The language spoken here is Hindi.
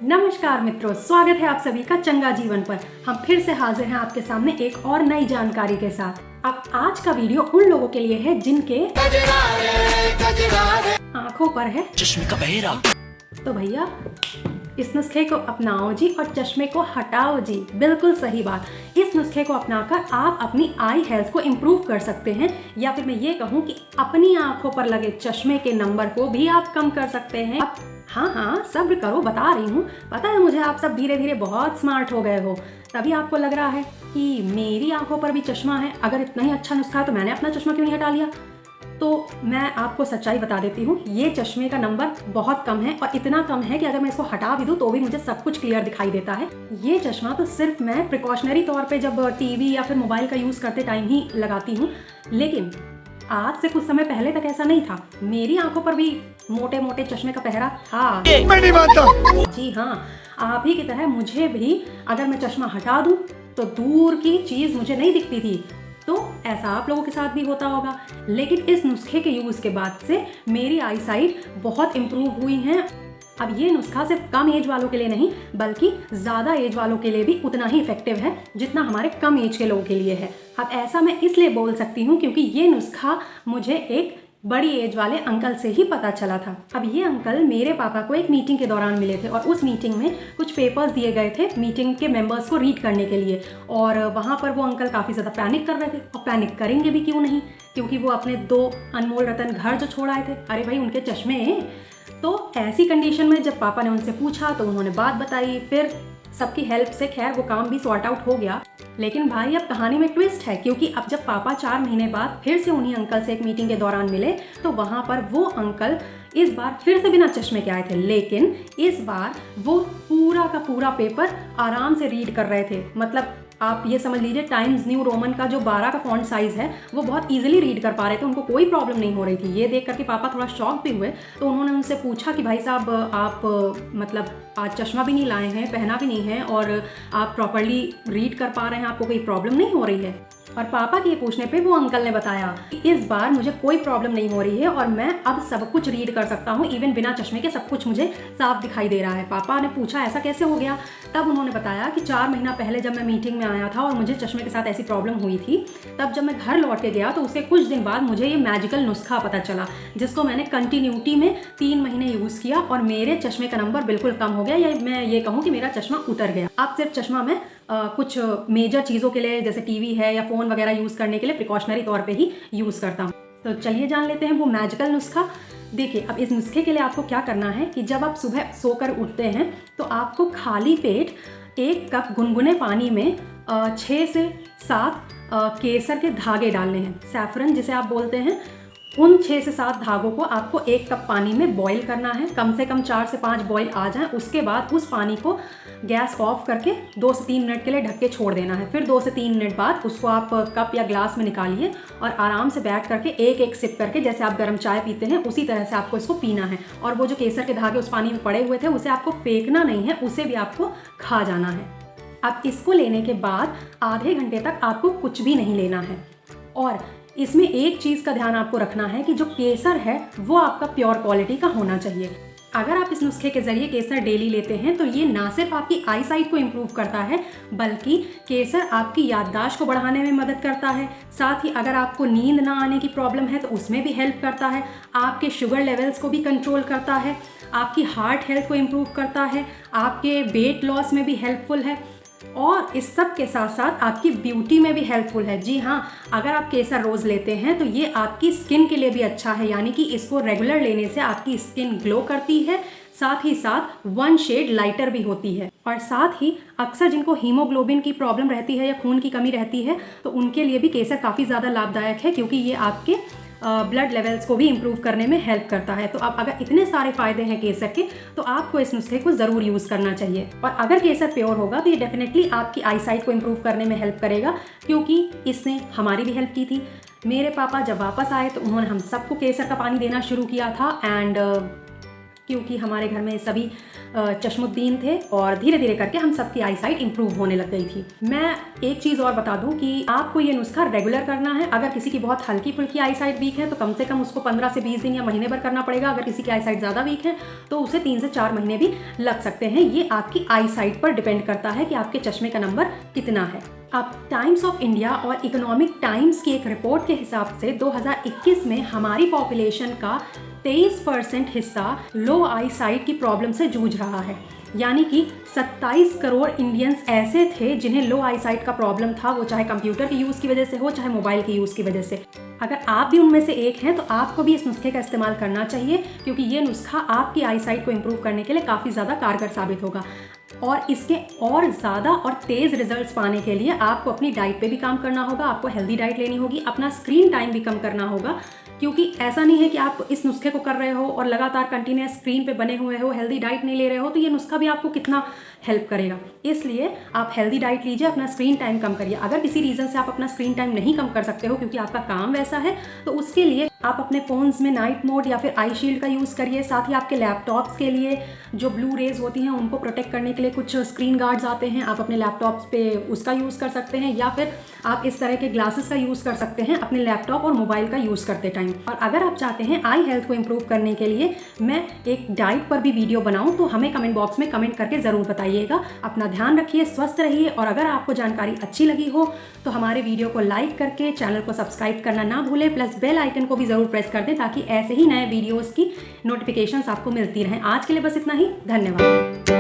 नमस्कार मित्रों, स्वागत है आप सभी का चंगा जीवन पर। हम फिर से हाजिर हैं आपके सामने एक और नई जानकारी के साथ। अब आज का वीडियो उन लोगों के लिए है जिनके आंखों पर है चश्मे का बहेरा। तो भैया इस नुस्खे को अपनाओ जी और चश्मे को हटाओ जी। बिल्कुल सही बात। इस नुस्खे को अपनाकर आप अपनी आई हेल्थ को इम्प्रूव कर सकते हैं, या फिर मैं ये कहूँ कि अपनी आंखों पर लगे चश्मे के नंबर को भी आप कम कर सकते हैं। हाँ, सब्र करो, बता रही हूँ। पता है मुझे, आप सब धीरे धीरे बहुत स्मार्ट हो गए हो, तभी आपको लग रहा है कि मेरी आंखों पर भी चश्मा है। अगर इतना ही अच्छा नुस्खा है तो मैंने अपना चश्मा क्यों नहीं हटा लिया। तो मैं आपको सच्चाई बता देती हूँ, ये चश्मे का नंबर बहुत कम है, और इतना कम है कि अगर मैं इसको हटा भी दूँ तो भी मुझे सब कुछ क्लियर दिखाई देता है। ये चश्मा तो सिर्फ मैं प्रिकॉशनरी तौर पे जब टीवी या फिर मोबाइल का यूज़ करते टाइम ही लगाती हूँ, लेकिन आज से कुछ समय पहले तक ऐसा नहीं था। मेरी आंखों पर भी मोटे मोटे चश्मे का पहरा था। मैं नहीं मानता। जी हाँ, आप ही की तरह मुझे भी अगर मैं चश्मा हटा दूँ तो दूर की चीज़ मुझे नहीं दिखती थी। तो ऐसा आप लोगों के साथ भी होता होगा, लेकिन इस नुस्खे के यूज़ के बाद से मेरी आई साइट बहुत इम्प्रूव हुई है। अब ये नुस्खा सिर्फ कम एज वालों के लिए नहीं, बल्कि ज़्यादा एज वालों के लिए भी उतना ही इफेक्टिव है जितना हमारे कम एज के लोगों के लिए है। अब ऐसा मैं इसलिए बोल सकती हूँ क्योंकि ये नुस्खा मुझे एक बड़ी एज वाले अंकल से ही पता चला था। अब ये अंकल मेरे पापा को एक मीटिंग के दौरान मिले थे, और उस मीटिंग में कुछ पेपर्स दिए गए थे मीटिंग के मेंबर्स को रीड करने के लिए, और वहाँ पर वो अंकल काफ़ी ज़्यादा पैनिक कर रहे थे। और पैनिक करेंगे भी क्यों नहीं, क्योंकि वो अपने 2 अनमोल रतन घर जो छोड़ आए थे। अरे भाई, उनके चश्मे। तो ऐसी कंडीशन में जब पापा ने उनसे पूछा तो उन्होंने बात बताई। फिर सबकी हेल्प से खैर वो काम भी सॉर्ट आउट हो गया। लेकिन भाई अब कहानी में ट्विस्ट है, क्योंकि अब जब पापा 4 महीने बाद फिर से उन्हीं अंकल से एक मीटिंग के दौरान मिले तो वहाँ पर वो अंकल इस बार फिर से बिना चश्मे के आए थे, लेकिन इस बार वो पूरा का पूरा पेपर आराम से रीड कर रहे थे। मतलब आप ये समझ लीजिए, टाइम्स न्यू रोमन का जो 12 का फॉन्ट साइज़ है वो बहुत इजीली रीड कर पा रहे थे, उनको कोई प्रॉब्लम नहीं हो रही थी। ये देख करके पापा थोड़ा शॉक भी हुए, तो उन्होंने उनसे पूछा कि भाई साहब, आप मतलब आज चश्मा भी नहीं लाए हैं, पहना भी नहीं है, और आप प्रॉपरली रीड कर पा रहे हैं, आपको कोई प्रॉब्लम नहीं हो रही है। और पापा के पूछने पे वो अंकल ने बताया कि इस बार मुझे कोई प्रॉब्लम नहीं हो रही है और मैं अब सब कुछ रीड कर सकता हूँ, इवन बिना चश्मे के सब कुछ मुझे साफ दिखाई दे रहा है। पापा ने पूछा ऐसा कैसे हो गया, तब उन्होंने बताया कि 4 महीना पहले जब मैं मीटिंग में आया था और मुझे चश्मे के साथ ऐसी प्रॉब्लम हुई थी, तब जब मैं घर लौट के गया तो उसके कुछ दिन बाद मुझे ये मैजिकल नुस्खा पता चला, जिसको मैंने कंटिन्यूटी में 3 महीने यूज़ किया और मेरे चश्मे का नंबर बिल्कुल कम हो गया, या मैं ये कहूँ कि मेरा चश्मा उतर गया। अब सिर्फ चश्मा मैं कुछ मेजर चीज़ों के लिए, जैसे टीवी है या फ़ोन वगैरह यूज़ करने के लिए प्रिकॉशनरी तौर पे ही यूज़ करता हूँ। तो चलिए जान लेते हैं वो मैजिकल नुस्खा। देखिए, अब इस नुस्खे के लिए आपको क्या करना है कि जब आप सुबह सोकर उठते हैं तो आपको खाली पेट 1 कप गुनगुने पानी में 6 से 7 केसर के धागे डालने हैं, सैफरन जिसे आप बोलते हैं। उन 6 से 7 धागों को आपको 1 कप पानी में बॉईल करना है, कम से कम 4 से 5 बॉईल आ जाएं। उसके बाद उस पानी को गैस ऑफ करके 2 से 3 मिनट के लिए ढक के छोड़ देना है। फिर 2 से 3 मिनट बाद उसको आप कप या ग्लास में निकालिए और आराम से बैठ करके एक सिप करके, जैसे आप गर्म चाय पीते हैं उसी तरह से आपको इसको पीना है। और वो जो केसर के धागे उस पानी में पड़े हुए थे उसे आपको फेंकना नहीं है, उसे भी आपको खा जाना है। अब इसको लेने के बाद आधे घंटे तक आपको कुछ भी नहीं लेना है। और इसमें एक चीज़ का ध्यान आपको रखना है कि जो केसर है वो आपका प्योर क्वालिटी का होना चाहिए। अगर आप इस नुस्खे के ज़रिए केसर डेली लेते हैं तो ये ना सिर्फ आपकी आई साइट को इम्प्रूव करता है, बल्कि केसर आपकी याददाश्त को बढ़ाने में मदद करता है। साथ ही अगर आपको नींद ना आने की प्रॉब्लम है तो उसमें भी हेल्प करता है। आपके शुगर लेवल्स को भी कंट्रोल करता है, आपकी हार्ट हेल्थ को इम्प्रूव करता है, आपके वेट लॉस में भी हेल्पफुल है, और इस सब के साथ साथ आपकी ब्यूटी में भी हेल्पफुल है। जी हाँ, अगर आप केसर रोज़ लेते हैं तो ये आपकी स्किन के लिए भी अच्छा है, यानी कि इसको रेगुलर लेने से आपकी स्किन ग्लो करती है, साथ ही साथ 1 शेड लाइटर भी होती है। और साथ ही अक्सर जिनको हीमोग्लोबिन की प्रॉब्लम रहती है या खून की कमी रहती है तो उनके लिए भी केसर काफ़ी ज़्यादा लाभदायक है, क्योंकि ये आपके ब्लड लेवल्स को भी इम्प्रूव करने में हेल्प करता है। तो अब अगर इतने सारे फ़ायदे हैं केसर के, तो आपको इस नुस्खे को ज़रूर यूज़ करना चाहिए। और अगर केसर प्योर होगा तो ये डेफिनेटली आपकी आई साइट को इम्प्रूव करने में हेल्प करेगा, क्योंकि इसने हमारी भी हेल्प की थी। मेरे पापा जब वापस आए तो उन्होंने हम सबको केसर का पानी देना शुरू किया था, एंड क्योंकि हमारे घर में सभी चश्मुद्दीन थे और धीरे धीरे करके हम सबकी आई साइट इंप्रूव होने लग गई थी। मैं एक चीज़ और बता दूं कि आपको ये नुस्खा रेगुलर करना है। अगर किसी की बहुत हल्की फुल्की आई साइट वीक है तो कम से कम उसको 15 से 20 दिन या महीने भर करना पड़ेगा। अगर किसी की आई साइट ज़्यादा वीक है तो उसे 3 से 4 महीने भी लग सकते हैं। ये आपकी आई साइट पर डिपेंड करता है कि आपके चश्मे का नंबर कितना है। अब टाइम्स ऑफ इंडिया और इकोनॉमिक टाइम्स की एक रिपोर्ट के हिसाब से 2021 में हमारी पॉपुलेशन का 23% हिस्सा लो आई साइट की प्रॉब्लम से जूझ रहा है। यानी कि 27 करोड़ इंडियंस ऐसे थे जिन्हें लो आई साइट का प्रॉब्लम था, वो चाहे कंप्यूटर के यूज़ की वजह से हो, चाहे मोबाइल के यूज़ की वजह से। अगर आप भी उनमें से एक हैं तो आपको भी इस नुस्खे का इस्तेमाल करना चाहिए, क्योंकि ये नुस्खा आपकी आई साइट को इम्प्रूव करने के लिए काफ़ी ज़्यादा कारगर साबित होगा। और इसके और ज़्यादा और तेज़ रिजल्ट्स पाने के लिए आपको अपनी डाइट पे भी काम करना होगा, आपको हेल्दी डाइट लेनी होगी, अपना स्क्रीन टाइम भी कम करना होगा। क्योंकि ऐसा नहीं है कि आप इस नुस्खे को कर रहे हो और लगातार कंटिन्यूस स्क्रीन पे बने हुए हो, हेल्दी डाइट नहीं ले रहे हो, तो ये नुस्खा भी आपको कितना हेल्प करेगा। इसलिए आप हेल्दी डाइट लीजिए, अपना स्क्रीन टाइम कम करिए। अगर किसी रीज़न से आप अपना स्क्रीन टाइम नहीं कम कर सकते हो क्योंकि आपका काम वैसा है, तो उसके लिए आप अपने फ़ोन्स में नाइट मोड या फिर आई शील्ड का यूज़ करिए। साथ ही आपके लैपटॉप्स के लिए जो ब्लू रेज होती हैं उनको प्रोटेक्ट करने के लिए कुछ स्क्रीन गार्ड्स आते हैं, आप अपने लैपटॉप्स पे उसका यूज़ कर सकते हैं, या फिर आप इस तरह के ग्लासेस का यूज़ कर सकते हैं अपने लैपटॉप और मोबाइल का यूज़ करते टाइम। और अगर आप चाहते हैं आई हेल्थ को इम्प्रूव करने के लिए मैं एक डाइट पर भी वीडियो बनाऊं तो हमें कमेंट बॉक्स में कमेंट करके ज़रूर बताइएगा। अपना ध्यान रखिए, स्वस्थ रहिए, और अगर आपको जानकारी अच्छी लगी हो तो हमारे वीडियो को लाइक करके चैनल को सब्सक्राइब करना ना भूलें, प्लस बेल आइकन को भी ज़रूर प्रेस कर दें ताकि ऐसे ही नए वीडियोज़ की नोटिफिकेशंस आपको मिलती रहें। आज के लिए बस इतना ही, धन्यवाद।